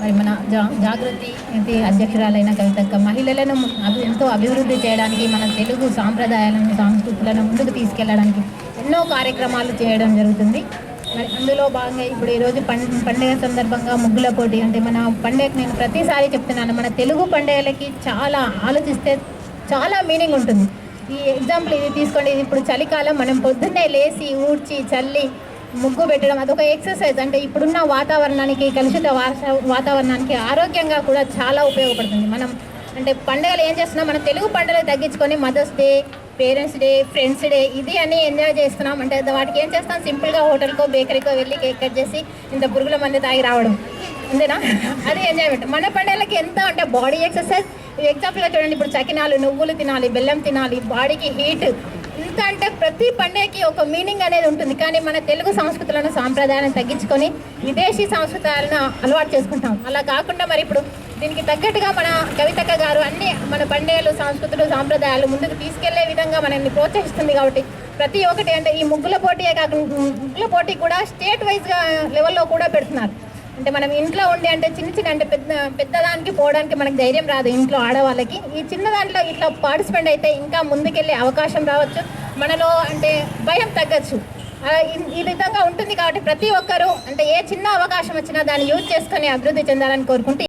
మరి మన జాగృతి అధ్యక్షురాలైన కవితక్క మహిళలను ఎంతో అభివృద్ధి చేయడానికి మన తెలుగు సాంప్రదాయాలను సంస్కృతులను ముందుకు తీసుకెళ్లడానికి ఎన్నో కార్యక్రమాలు చేయడం జరుగుతుంది. మరి అందులో భాగంగా ఇప్పుడు ఈరోజు పండుగ సందర్భంగా ముగ్గుల పోటీ అంటే మన పండుగకి నేను ప్రతిసారి చెప్తున్నాను, మన తెలుగు పండుగలకి చాలా ఆలోచిస్తే చాలా మీనింగ్ ఉంటుంది. ఈ ఎగ్జాంపుల్ ఇది తీసుకోండి, ఇది ఇప్పుడు చలికాలం, మనం పొద్దున్నే లేచి ఊడ్చి చల్లి ముగ్గు పెట్టడం అదొక ఎక్సర్సైజ్. అంటే ఇప్పుడున్న వాతావరణానికి, కలుషిత వాతావరణానికి ఆరోగ్యంగా కూడా చాలా ఉపయోగపడుతుంది. మనం అంటే పండుగలు ఏం చేస్తున్నాం, మన తెలుగు పండుగలు తగ్గించుకొని mother's day, parents day, friends day ఇది అని ఎంజాయ్ చేస్తున్నాం. అంటే వాటికి ఏం చేస్తాం, సింపుల్గా హోటల్కో బేకరీకో వెళ్ళి కేక్ కట్ చేసి ఇంత పురుగుల మంది తాగి రావడం అంతేనా, అది ఎంజాయ్మెంట్. మన పండుగలకి ఎంత అంటే బాడీ ఎక్సర్సైజ్. ఎగ్జాంపుల్గా చూడండి, ఇప్పుడు చకినాలు, నువ్వులు తినాలి, బెల్లం తినాలి, బాడీకి హీట్. ఇంత అంటే ప్రతి పండుగకి ఒక మీనింగ్ అనేది ఉంటుంది. కానీ మన తెలుగు సంస్కృతులను సాంప్రదాయాలను తగ్గించుకొని విదేశీ సంస్కృతాలను అలవాటు చేసుకుంటాం. అలా కాకుండా మరి ఇప్పుడు దీనికి తగ్గట్టుగా మన కవితక్క గారు అన్ని మన పండుగలు, సంస్కృతులు, సాంప్రదాయాలు ముందుకు తీసుకెళ్లే విధంగా మనల్ని ప్రోత్సహిస్తుంది. కాబట్టి ప్రతి ఒక్కటి అంటే ఈ ముగ్గుల పోటీయే కాకుండా ముగ్గుల పోటీ కూడా స్టేట్ వైజ్గా లెవెల్లో కూడా పెడుతున్నారు. అంటే మనం ఇంట్లో ఉండి అంటే చిన్న అంటే పెద్దదానికి పోవడానికి మనకు ధైర్యం రాదు ఇంట్లో ఆడవాళ్ళకి. ఈ చిన్న దాంట్లో ఇట్లా పార్టిసిపేట్ అయితే ఇంకా ముందుకెళ్ళే అవకాశం రావచ్చు, మనలో అంటే భయం తగ్గచ్చు. ఈ విధంగా ఉంటుంది. కాబట్టి ప్రతి ఒక్కరూ అంటే ఏ చిన్న అవకాశం వచ్చినా దాన్ని యూజ్ చేసుకొని అభివృద్ధి చెందాలని కోరుకుంటూ